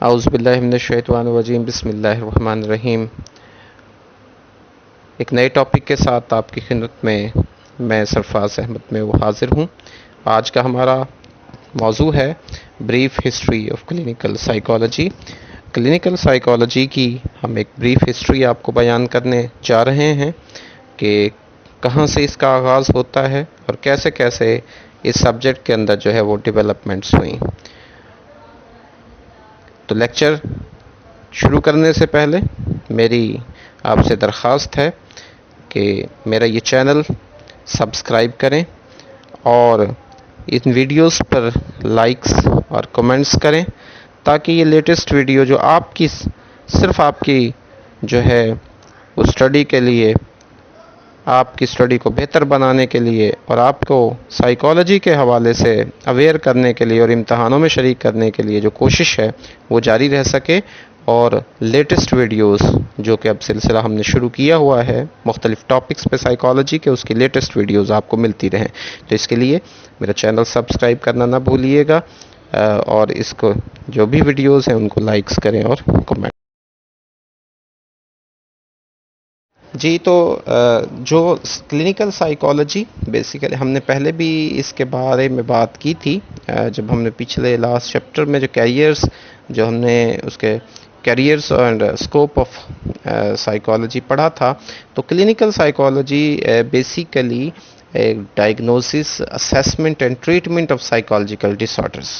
اعوذ باللہ من الشیطان الرجیم، بسم اللہ الرحمن الرحیم۔ ایک نئے ٹاپک کے ساتھ آپ کی خدمت میں سرفراز احمد میں حاضر ہوں۔ آج کا ہمارا موضوع ہے brief history of clinical psychology. Clinical psychology کی ہم ایک بریف ہسٹری آپ کو بیان کرنے جا رہے ہیں کہ کہاں سے اس کا آغاز ہوتا ہے اور کیسے کیسے اس سبجیکٹ کے اندر جو ہے وہ ڈیولپمنٹس ہوئیں۔ تو لیکچر شروع کرنے سے پہلے میری آپ سے درخواست ہے کہ میرا یہ چینل سبسکرائب کریں اور ان ویڈیوز پر لائکس اور کمنٹس کریں تاکہ یہ لیٹسٹ ویڈیو جو صرف آپ کی جو ہے وہ اسٹڈی کے لیے، آپ کی اسٹڈی کو بہتر بنانے کے لیے اور آپ کو سائیکالوجی کے حوالے سے اویئر کرنے کے لیے اور امتحانوں میں شریک کرنے کے لیے جو کوشش ہے وہ جاری رہ سکے، اور لیٹسٹ ویڈیوز جو کہ اب سلسلہ ہم نے شروع کیا ہوا ہے مختلف ٹاپکس پہ سائیکالوجی کے، اس کی لیٹسٹ ویڈیوز آپ کو ملتی رہیں۔ تو اس کے لیے میرا چینل سبسکرائب کرنا نہ بھولیے گا، اور اس کو جو بھی ویڈیوز ہیں ان کو لائکس کریں اور کمنٹ۔ جی، تو جو کلینکل سائیکالوجی بیسیکلی ہم نے پہلے بھی اس کے بارے میں بات کی تھی، جب ہم نے پچھلے لاسٹ چیپٹر میں جو کیریئرز، جو ہم نے اس کے careers and scope of psychology پڑھا تھا، تو clinical psychology basically diagnosis, assessment and treatment of psychological disorders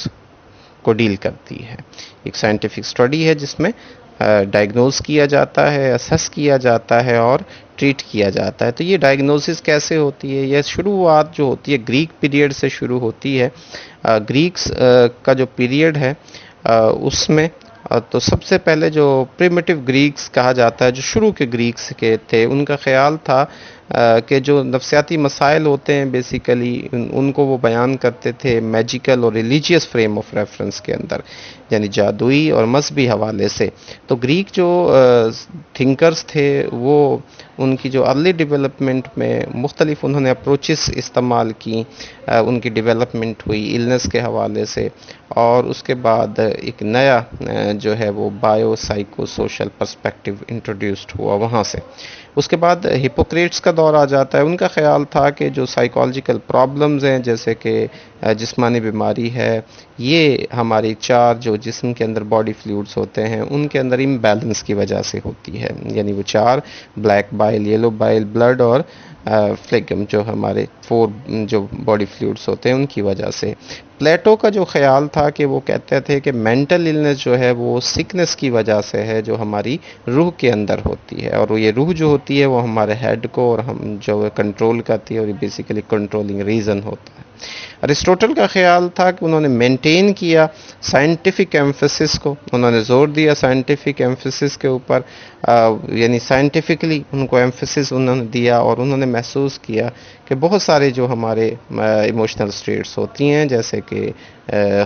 کو ڈیل کرتی ہے۔ ایک سائنٹیفک اسٹڈی ہے جس میں ڈائگنوز کیا جاتا ہے، اسیس کیا جاتا ہے اور ٹریٹ کیا جاتا ہے۔ تو یہ ڈائگنوسس کیسے ہوتی ہے؟ یہ شروعات جو ہوتی ہے گریک پیریڈ سے شروع ہوتی ہے۔ گریکس کا جو پیریڈ ہے اس میں تو سب سے پہلے جو پریمیٹیو گریکس کہا جاتا ہے، جو شروع کے گریکس کے تھے، ان کا خیال تھا کہ جو نفسیاتی مسائل ہوتے ہیں بیسیکلی ان کو وہ بیان کرتے تھے میجیکل اور ریلیجیس فریم آف ریفرنس کے اندر، یعنی جادوئی اور مذہبی حوالے سے۔ تو گریک جو تھنکرز تھے وہ ان کی جو ارلی ڈیولپمنٹ میں مختلف انہوں نے اپروچز استعمال کی، ان کی ڈیولپمنٹ ہوئی النس کے حوالے سے، اور اس کے بعد ایک نیا جو ہے وہ bio psycho social perspective introduced ہوا وہاں سے۔ اس کے بعد ہپوکریٹس کا دور آ جاتا ہے۔ ان کا خیال تھا کہ جو سائیکالوجیکل پرابلمز ہیں جیسے کہ جسمانی بیماری ہے، یہ ہماری چار جو جسم کے اندر باڈی فلوئڈز ہوتے ہیں ان کے اندر امبیلنس کی وجہ سے ہوتی ہے، یعنی وہ چار بلیک بائل، یلو بائل، بلڈ اور فلیگم، جو ہمارے 4 جو باڈی فلوئڈز ہوتے ہیں ان کی وجہ سے۔ پلیٹو کا جو خیال تھا کہ وہ کہتے تھے کہ مینٹل النس جو ہے وہ سکنس کی وجہ سے ہے جو ہماری روح کے اندر ہوتی ہے، اور یہ روح جو ہوتی ہے وہ ہمارے ہیڈ کو اور ہم جو کنٹرول کرتی ہے، اور یہ بیسیکلی کنٹرولنگ ریزن ہوتا ہے۔ ارسطوٹل کا خیال تھا کہ انہوں نے مینٹین کیا سائنٹیفک ایمفیسس کو، انہوں نے زور دیا سائنٹیفک ایمفیسس کے اوپر، یعنی سائنٹیفکلی ان کو ایمفیسس انہوں نے دیا، اور انہوں نے محسوس کیا کہ بہت سارے جو ہمارے ایموشنل اسٹیٹس ہوتی ہیں جیسے کہ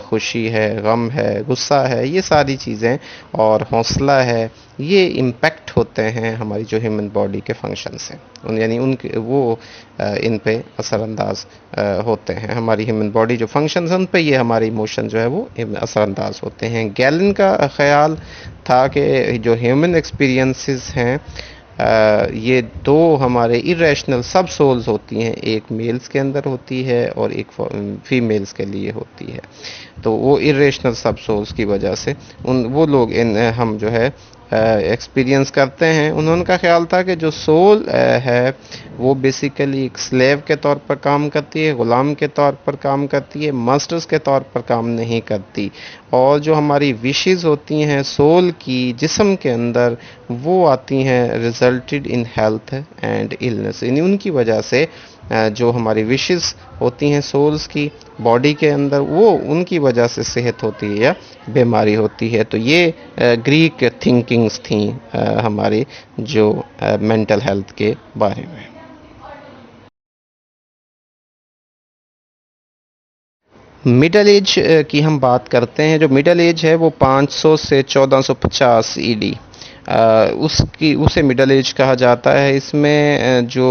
خوشی ہے، غم ہے، غصہ ہے، یہ ساری چیزیں اور حوصلہ ہے، یہ امپیکٹ ہوتے ہیں ہماری جو ہیومن باڈی کے فنکشن سے، یعنی وہ ان پہ اثر انداز ہوتے ہیں۔ ہماری ہیومن باڈی جو فنکشنز ہیں ان پہ یہ ہمارے ایموشن جو ہے وہ اثر انداز ہوتے ہیں۔ گیلن کا خیال تھا کہ جو ہیومن ایکسپیرینسز ہیں یہ 2 ہمارے ارریشنل سب سولز ہوتی ہیں، ایک میلز کے اندر ہوتی ہے اور ایک فیمیلز کے لیے ہوتی ہے۔ تو وہ ارریشنل سب سولز کی وجہ سے وہ لوگ ہم جو ہے ایکسپیرینس کرتے ہیں۔ انہوں کا خیال تھا کہ جو سول ہے وہ بیسیکلی ایک سلیو کے طور پر کام کرتی ہے، غلام کے طور پر کام کرتی ہے، ماسٹرز کے طور پر کام نہیں کرتی، اور جو ہماری وشز ہوتی ہیں سول کی جسم کے اندر وہ آتی ہیں resulted in health and illness, یعنی ان کی وجہ سے جو ہماری وشز ہوتی ہیں سولز کی باڈی کے اندر وہ ان کی وجہ سے صحت ہوتی ہے یا بیماری ہوتی ہے۔ تو یہ گریک تھنکنگز تھیں ہماری جو مینٹل ہیلتھ کے بارے میں۔ مڈل ایج کی ہم بات کرتے ہیں۔ جو مڈل ایج ہے وہ 500 سے 1450 ED، اسے مڈل ایج کہا جاتا ہے۔ اس میں جو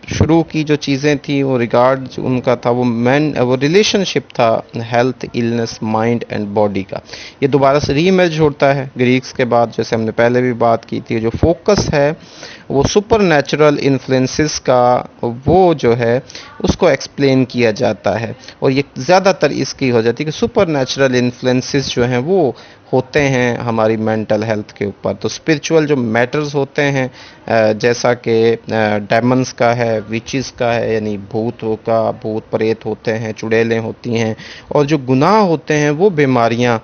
شروع کی جو چیزیں تھیں وہ ریگارڈ ان کا تھا وہ ریلیشن شپ تھا health, illness, mind and body کا. یہ دوبارہ سے ری ایمرج ہوتا ہے گریکس کے بعد، جیسے ہم نے پہلے بھی بات کی تھی. جو فوکس ہے وہ سپر نیچرل انفلوئنسز کا، وہ جو ہے اس کو ایکسپلین کیا جاتا ہے، اور یہ زیادہ تر اس کی ہو جاتی ہے کہ سپر نیچرل انفلوئنسز جو ہیں وہ ہوتے ہیں ہماری مینٹل ہیلتھ کے اوپر. تو اسپرچول جو میٹرز ہوتے ہیں جیسا کہ ڈیمنز کا ہے، ویچز کا ہے، یعنی بھوت پریت ہوتے ہیں، چڑیلیں ہوتی ہیں، اور جو گناہ ہوتے ہیں وہ بیماریاں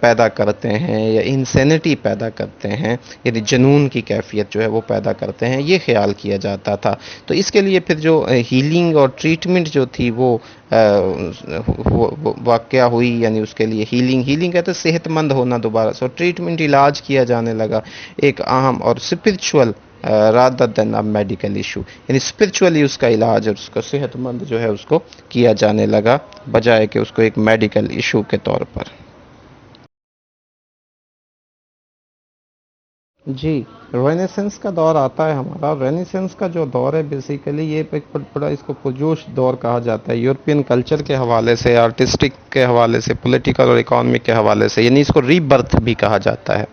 پیدا کرتے ہیں یا انسینٹی پیدا کرتے ہیں، یعنی جنون کی کیفیت جو ہے وہ پیدا کرتے ہیں، یہ خیال کیا جاتا تھا. تو اس کے لیے پھر جو ہیلنگ اور ٹریٹمنٹ جو تھی وہ واقعہ ہوئی، یعنی اس کے لیے ہیلنگ کہتے ہیں صحت مند ہونا دوبارہ سے، اور ٹریٹمنٹ علاج کیا جانے لگا ایک اہم اور اسپرچول رادر دین ا میڈیکل ایشو، یعنی اسپرچولی اس کا علاج اور اس کا صحت مند جو ہے اس کو کیا جانے لگا، بجائے کہ اس کو ایک میڈیکل ایشو کے طور پر. جی، رینیسنس کا دور آتا ہے ہمارا. رینیسنس کا جو دور ہے بیسیکلی یہ ایک بڑا اس کو پرجوش دور کہا جاتا ہے، یورپین کلچر کے حوالے سے، آرٹسٹک کے حوالے سے، پولیٹیکل اور اکانومک کے حوالے سے، یعنی اس کو ری برتھ بھی کہا جاتا ہے،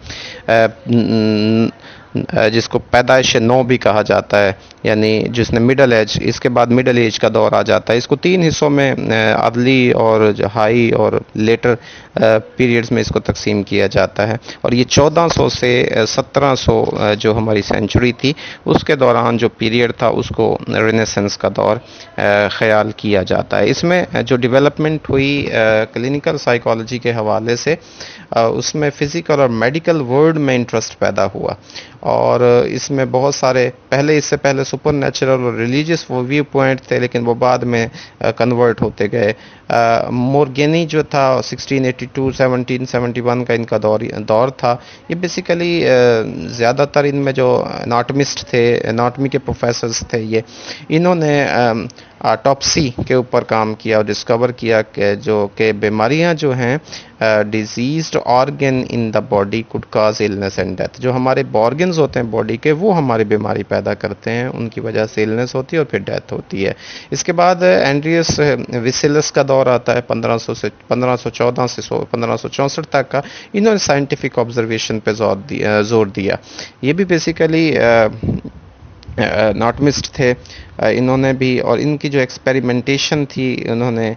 جس کو پیدائش نو بھی کہا جاتا ہے، یعنی جس نے مڈل ایج، اس کے بعد مڈل ایج کا دور آ جاتا ہے. اس کو تین حصوں میں ارلی اور ہائی اور لیٹر پیریڈز میں اس کو تقسیم کیا جاتا ہے. اور یہ 1400 سے 1700 جو ہماری سینچری تھی اس کے دوران جو پیریڈ تھا اس کو رینیسنس کا دور خیال کیا جاتا ہے. اس میں جو ڈیولپمنٹ ہوئی کلینکل سائیکالوجی کے حوالے سے، اس میں فزیکل اور میڈیکل ورلڈ میں انٹرسٹ پیدا ہوا، اور اس میں بہت سارے اس سے پہلے سپر نیچرل اور ریلیجیس ویو پوائنٹ تھے، لیکن وہ بعد میں کنورٹ ہوتے گئے. مورگینی جو تھا 1682 1771 کا ان کا دور تھا. یہ بیسیکلی زیادہ تر ان میں جو اناٹمسٹ تھے، اناٹمی کے پروفیسرز تھے، انہوں نے آٹوپسی کے اوپر کام کیا اور ڈسکور کیا کہ بیماریاں جو ہیں diseased organ in the body could cause illness and death. جو ہمارے آرگنز ہوتے ہیں باڈی کے وہ ہماری بیماری پیدا کرتے ہیں، ان کی وجہ سے illness ہوتی ہے اور پھر ڈیتھ ہوتی ہے. اس کے بعد اینڈریس ویسیلس کا دور آتا ہے 1514 سے 1564 تک کا. انہوں نے سائنٹیفک آبزرویشن پہ زور دیا. یہ بھی بیسیکلی ناٹمسٹ تھے. انہوں نے بھی، اور ان کی جو ایکسپیریمنٹیشن تھی، انہوں نے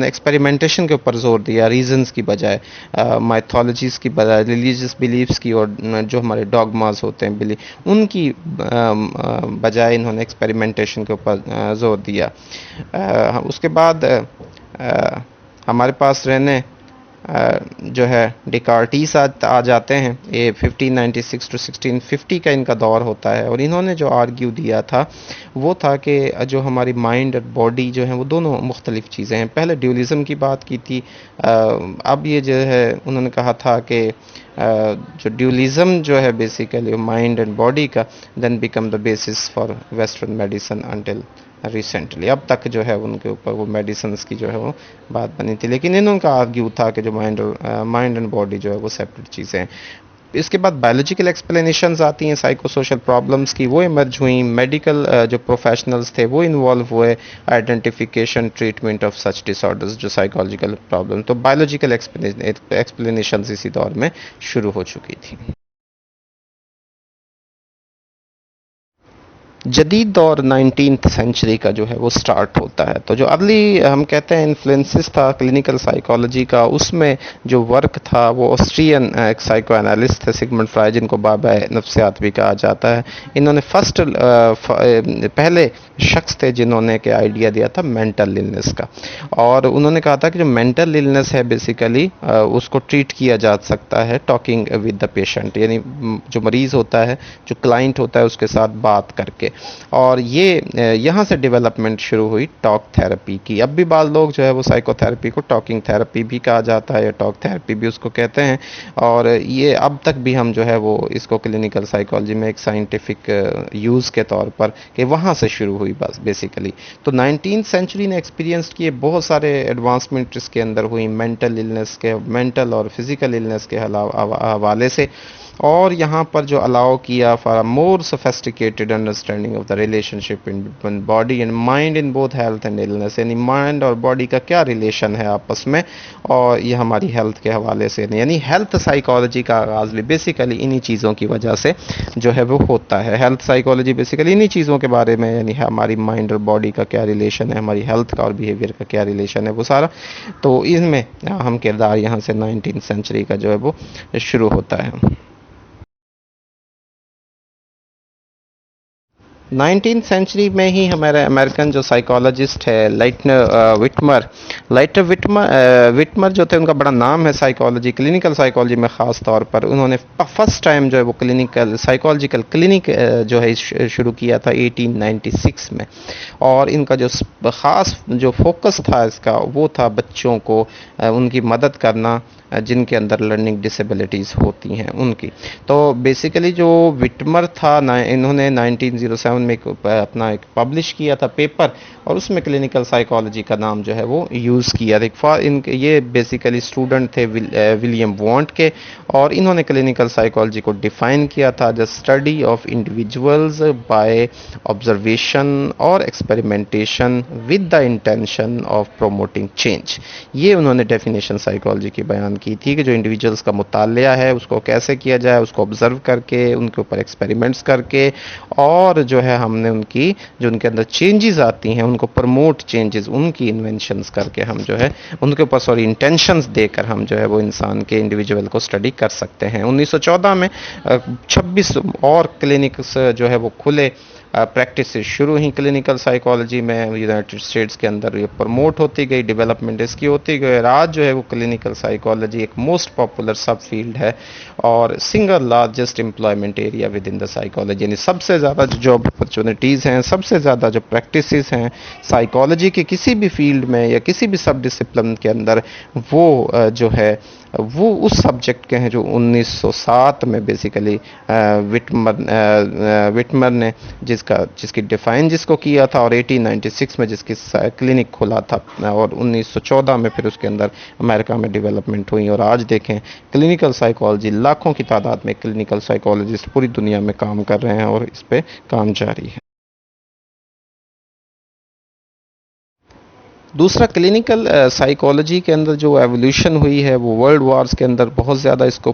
ایکسپیریمنٹیشن کے اوپر زور دیا، ریزنز کی بجائے، مائتھولوجیز کی بجائے، ریلیجیس بیلیفز کی، اور جو ہمارے ڈاگماز ہوتے ہیں ان کی بجائے انہوں نے ایکسپیریمنٹیشن کے اوپر زور دیا. اس کے بعد ہمارے پاس جو ہے ڈیکارٹیس آ جاتے ہیں. یہ 1596 to 1650 کا ان کا دور ہوتا ہے، اور انہوں نے جو آرگیو دیا تھا وہ تھا کہ جو ہماری مائنڈ اور باڈی جو ہیں وہ دونوں مختلف چیزیں ہیں. پہلے ڈیولیزم کی بات کی تھی، اب یہ جو ہے انہوں نے کہا تھا کہ جو ڈیولیزم جو ہے بیسیکلی مائنڈ اینڈ باڈی کا then become the basis for western medicine until recently. اب تک جو ہے ان کے اوپر وہ میڈیسنس کی جو ہے وہ بات بنی تھی، لیکن انہوں کا آرگیو تھا کہ جو مائنڈ اینڈ باڈی جو ہے وہ سیپریٹ چیزیں ہیں. اس کے بعد بایولوجیکل ایکسپلینیشنز آتی ہیں سائیکو سوشل پرابلمس کی، وہ ایمرج ہوئیں. میڈیکل جو پروفیشنلز تھے وہ انوالو ہوئے، identification treatment of such disorders جو سائیکولوجیکل پرابلم. تو بایولوجیکل ایکسپلینیشنز اسی دور میں شروع ہو چکی تھی. جدید دور 19th سینچری کا جو ہے وہ سٹارٹ ہوتا ہے. تو جو ارلی ہم کہتے ہیں انفلوئنسز تھا کلینکل سائیکالوجی کا، اس میں جو ورک تھا وہ آسٹرین ایک سائیکو انالسٹ تھے سگمنڈ فرائی، جن کو بابا نفسیات بھی کہا جاتا ہے. انہوں نے پہلے شخص تھے جنہوں نے کہ آئیڈیا دیا تھا مینٹل النس کا، اور انہوں نے کہا تھا کہ جو مینٹل النس ہے بیسیکلی اس کو ٹریٹ کیا جا سکتا ہے ٹاکنگ ود دا پیشنٹ، یعنی جو مریض ہوتا ہے، جو کلائنٹ ہوتا ہے، اس کے ساتھ بات کر کے. اور یہاں سے ڈیولپمنٹ شروع ہوئی ٹاک تھراپی کی. اب بھی بعض لوگ جو ہے وہ سائیکو تھراپی کو ٹاکنگ تھراپی بھی کہا جاتا ہے، یا ٹاک تھراپی بھی اس کو کہتے ہیں. اور یہ اب تک بھی ہم جو ہے وہ اس کو کلینکل سائیکالوجی میں ایک سائنٹیفک یوز کے طور پر کہ وہاں سے شروع ہوئی بس بیسیکلی. تو 19th سینچری نے ایکسپیرینس کیے بہت سارے ایڈوانسمنٹ اس کے اندر ہوئی مینٹل النس کے، مینٹل اور فزیکل النس کے حوالے سے. اور یہاں پر جو الاؤ کیا for more sophisticated understanding of the relation ship in body and mind in both health and illness، یعنی مائنڈ اور باڈی کا کیا ریلیشن ہے آپس میں، اور یہ ہماری ہیلتھ کے حوالے سے، یعنی ہیلتھ سائیکالوجی کا آغاز بھی بیسیکلی انہی چیزوں کی وجہ سے جو ہے وہ ہوتا ہے۔ ہیلتھ سائیکالوجی بیسیکلی انہی چیزوں کے بارے میں، یعنی ہماری مائنڈ اور باڈی کا کیا ریلیشن ہے، ہماری ہیلتھ کا اور بیہیویئر کا کیا ریلیشن ہے، وہ سارا تو اس میں اہم کردار یہاں سے 19 سینچری کا جو ہے وہ شروع ہوتا ہے۔ 19 سینچری میں ہی ہمارے امریکن جو سائیکالوجسٹ ہے وٹمر وٹمر جو تھے، ان کا بڑا نام ہے سائیکالوجی، کلینکل سائیکالوجی میں خاص طور پر، انہوں نے فرسٹ ٹائم جو ہے وہ کلینکل سائیکالوجیکل کلینک جو ہے شروع کیا تھا 1896 میں، اور ان کا جو خاص جو فوکس تھا اس کا، وہ تھا بچوں کو ان کی مدد کرنا جن کے اندر لرننگ ڈسیبلٹیز ہوتی ہیں ان کی۔ تو بیسیکلی جو وٹمر تھا، انہوں نے 1907 میں اپنا ایک پبلش کیا تھا پیپر، اور اس میں کلینکل سائیکالوجی کا نام جو ہے وہ یوز کیا تھا۔ یہ بیسیکلی اسٹوڈنٹ تھے ولیم وانٹ کے، اور انہوں نے کلینکل سائیکالوجی کو ڈیفائن کیا تھا the study of individuals by observation اور experimentation with the intention of promoting change. یہ انہوں نے ڈیفینیشن سائیکالوجی کی بیان کی تھی کہ جو انڈیویجولز کا مطالعہ ہے اس کو کیسے کیا جائے، اس کو آبزرو کر کے، ان کے اوپر ایکسپیریمنٹس کر کے، اور جو ہے ہم نے ان کی جو ان کے اندر چینجز آتی ہیں ان کو پروموٹ چینجز، ان کی انوینشنز کر کے ہم جو ہے ان کے اوپر انٹینشنز دے کر ہم جو ہے وہ انسان کے انڈیویجول کو اسٹڈی کر سکتے ہیں۔ 1914 میں 26 اور کلینکس جو ہے وہ کھلے، پریکٹس شروع ہی کلینکل سائیکالوجی میں یونائٹڈ اسٹیٹس کے اندر یہ پروموٹ ہوتی گئی، ڈیولپمنٹ اس کی ہوتی گئی، اور آج جو ہے وہ کلینکل سائیکالوجی ایک موسٹ پاپولر سب فیلڈ ہے اور single largest employment area with in the psychology, یعنی سب سے زیادہ جو جاب اپرچونیٹیز ہیں، سب سے زیادہ جو پریکٹسز ہیں سائیکالوجی کے کسی بھی فیلڈ میں یا کسی بھی سب ڈسپلن کے اندر، وہ جو ہے وہ اس سبجیکٹ کے ہیں جو 1907 میں بیسیکلی وٹمر نے جس کی ڈیفائن جس کو کیا تھا، اور 1896 میں جس کی کلینک کھلا تھا، اور 1914 میں پھر اس کے اندر امریکہ میں ڈیولپمنٹ ہوئی، اور آج دیکھیں کلینکل سائیکالوجی لاکھوں کی تعداد میں کلینکل سائیکالوجسٹ پوری دنیا میں کام کر رہے ہیں، اور اس پہ کام جاری ہے۔ دوسرا، کلینکل سائیکالوجی کے اندر جو ایولیوشن ہوئی ہے وہ ورلڈ وارز کے اندر بہت زیادہ اس کو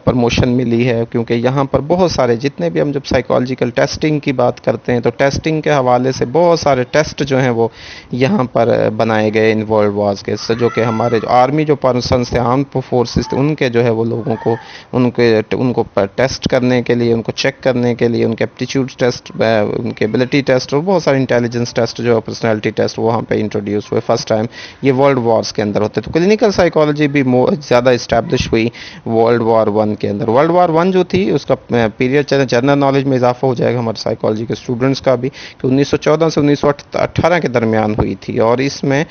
پرموشن ملی ہے، کیونکہ یہاں پر بہت سارے جتنے بھی ہم جب سائیکالوجیکل ٹیسٹنگ کی بات کرتے ہیں تو ٹیسٹنگ کے حوالے سے بہت سارے ٹیسٹ جو ہیں وہ یہاں پر بنائے گئے ان ورلڈ وارز کے، جو کہ ہمارے جو آرمی جو پرسنس تھے، آرم فورسز تھے، ان کے جو ہے وہ لوگوں کو ان کو ٹیسٹ کرنے کے لیے، ان کو چیک کرنے کے لیے، ان کے ایپٹیچیوڈ ٹیسٹ، ان کے ایبلٹی ٹیسٹ، اور بہت سارے انٹیلیجنس ٹیسٹ جو پرسنالٹی ٹیسٹ وہاں پہ انٹروڈیوس ہوئے فرسٹ ٹائم، یہ ورلڈ وارز کے اندر ہوتے۔ تو کلینکل سائیکالوجی بھی زیادہ اسٹیبلش ہوئی ورلڈ وار 1 کے اندر۔ ورلڈ وار 1 جو تھی اس کا پیریڈ جنرل نالج میں اضافہ ہو جائے گا ہمارے سائیکالوجی کے اسٹوڈنٹس کا بھی، کہ 1914 سے 1918 کے درمیان ہوئی تھی، اور اس میں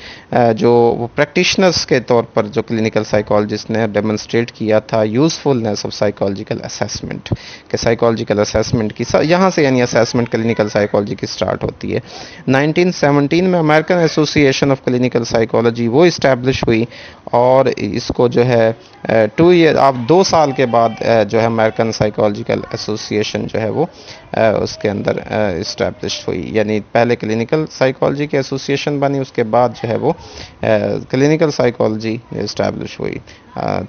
جو وہ پریکٹیشنرز کے طور پر جو کلینکل سائیکالوجسٹ نے ڈیمونسٹریٹ کیا تھا یوزفلنس آف سائیکالوجیکل اسیسمنٹ، کہ سائیکالوجیکل اسیسمنٹ کی یہاں سے یعنی اسیسمنٹ کلینکل سائیکالوجی کی سٹارٹ ہوتی ہے۔ 1917 میں امریکن ایسوسی ایشن آف کلینکل سائیکالوجی وہ اسٹیبلش ہوئی، اور اس کو جو ہے 2 سال کے بعد جو ہے امریکن سائیکالوجیکل ایسوسی ایشن جو ہے وہ اس کے اندر اسٹیبلش ہوئی، یعنی پہلے کلینکل سائیکالوجی کی ایسوسی ایشن بنی، اس کے بعد جو ہے وہ کلینکل سائیکالوجی اسٹیبلش ہوئی۔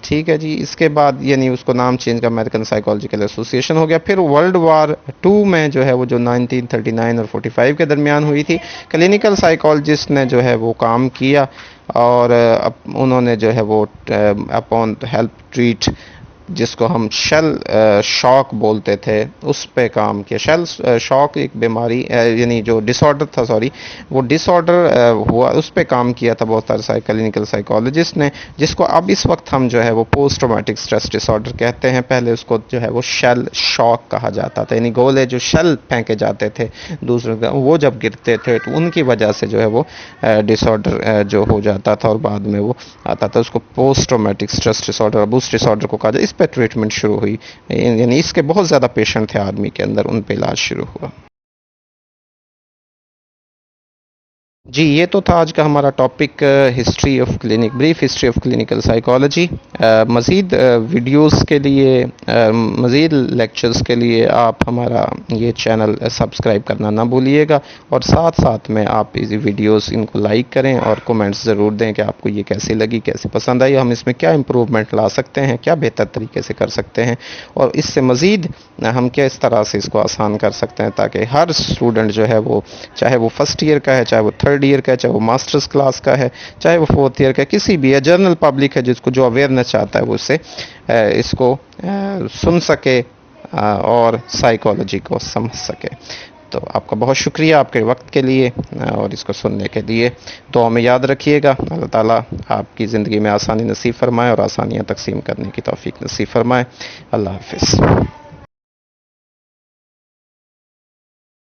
ٹھیک ہے جی، اس کے بعد یعنی اس کو نام چینج کر امریکن سائیکالوجیکل ایسوسی ایشن ہو گیا۔ پھر ورلڈ وار 2 میں جو ہے وہ جو 1939 اور 45 کے درمیان ہوئی تھی، کلینکل سائیکالوجسٹ نے جو ہے وہ کام کیا، اور انہوں نے جو ہے وہ اپون ہیلپ ٹریٹ، جس کو ہم شیل شاک بولتے تھے، اس پہ کام کیا۔ شیل شاک ایک بیماری یعنی جو ڈس آرڈر تھا، وہ ڈس آرڈر ہوا، اس پہ کام کیا تھا بہت سارے کلینکل سائیکالوجسٹ نے، جس کو اب اس وقت ہم جو ہے وہ post traumatic stress dis order کہتے ہیں۔ پہلے اس کو جو ہے وہ شیل شاک کہا جاتا تھا، یعنی گولے جو شیل پھینکے جاتے تھے دوسرے، وہ جب گرتے تھے تو ان کی وجہ سے جو ہے وہ ڈس آرڈر جو ہو جاتا تھا، اور بعد میں وہ آتا تھا، اس کو post traumatic stress dis order, اب اس ڈس آرڈر کو کہا جائے۔ اس پہ ٹریٹمنٹ شروع ہوئی، یعنی اس کے بہت زیادہ پیشنٹ تھے آرمی کے اندر، ان پہ علاج شروع ہوا۔ جی یہ تو تھا آج کا ہمارا topic, history of clinic, brief history of clinical psychology. مزید ویڈیوز کے لیے، مزید لیکچرز کے لیے آپ ہمارا یہ چینل سبسکرائب کرنا نہ بھولیے گا، اور ساتھ ساتھ میں آپ اس ویڈیوز ان کو لائک کریں اور کومنٹس ضرور دیں کہ آپ کو یہ کیسی لگی، کیسی پسند آئی، ہم اس میں کیا امپروومنٹ لا سکتے ہیں، کیا بہتر طریقے سے کر سکتے ہیں، اور اس سے مزید ہم کس طرح سے اس کو آسان کر سکتے ہیں تاکہ ہر اسٹوڈنٹ جو ہے وہ، چاہے وہ فرسٹ ایئر کا ہے، چاہے وہ تھرڈ ایئر کا ہے، چاہے وہ ماسٹرز کلاس کا ہے، چاہے وہ فورتھ ایئر کا ہے، کسی بھی ہے، جنرل پبلک ہے جس کو جو اویئرنیس چاہتا ہے وہ اسے اس کو سن سکے اور سائیکالوجی کو سمجھ سکے۔ تو آپ کا بہت شکریہ آپ کے وقت کے لیے اور اس کو سننے کے لیے۔ دعا میں یاد رکھیے گا، اللہ تعالیٰ آپ کی زندگی میں آسانی نصیب فرمائے اور آسانیاں تقسیم کرنے کی توفیق نصیب فرمائے۔ اللہ حافظ۔